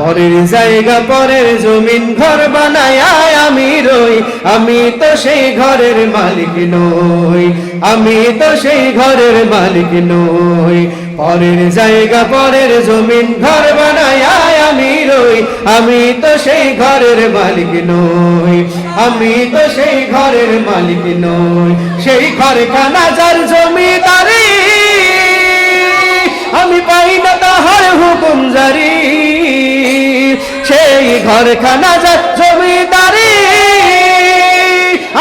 পরের জায়গা পরের জমিন ঘর বানায় আমি রই, আমি তো সেই ঘরের মালিক নই, আমি তো সেই ঘরের মালিক নই। পরের জায়গা পরের জমিন ঘর বানায় আমি রই, আমি তো সেই ঘরের মালিক নই, আমি তো সেই ঘরের মালিক নই। সেই ঘরখানা যার জমিদারি, আমি পাই না তাহার হুকুম জারি। সেই ঘরখানা যার জমিদারি,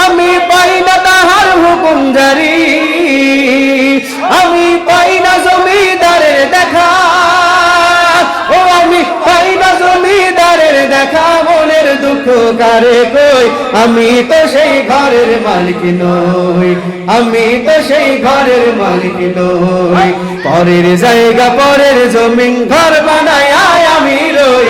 আমি পাই না তাহার হুকুম জারি। আমি পাই না জমিদারের দেখা, ও আমি পাই না জমিদারের দেখা। মনের দুঃখ কারে কই, আমি তো সেই ঘরের মালিক নই, আমি তো সেই ঘরের মালিক নই। পরের জায়গা পরের জমিন ঘর বানায় আমি রই,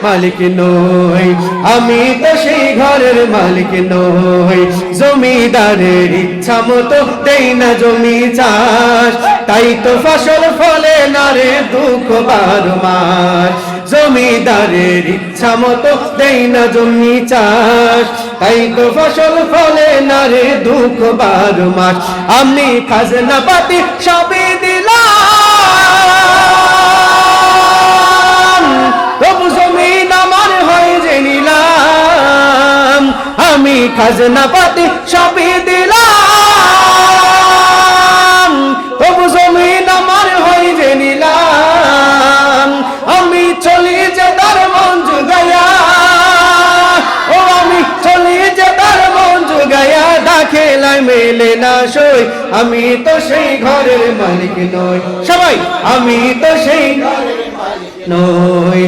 মালিক নই, আমি তো সেই ঘরের মালিক নই। জমিদারের ইচ্ছা মতো দেই না জমি চাষ, তাই তো ফসল ফলে না রে দুঃখ 12 মাস। জমিদারের ইচ্ছা মতো দেই না জমি চাষ, তাই তো ফসল ফলে না রে দুঃখ 12 মাস। আমি খাজনা পাতি সবই দিলাম, তবু জমিন আমার হয় যে নিলাম। আমি খাজনা পাতি সবই দিলাম, তবু জমিন আমার হয় যে নিলাম। আমি চলি যে তার মন জুগায়া, ও আমি চলি যে তার মন জুগায়া। দাখেলায় মেলে না সই, আমি তো সেই ঘরের মালিক নই। সবাই আমি তো সেই ঘরের মালিক নই।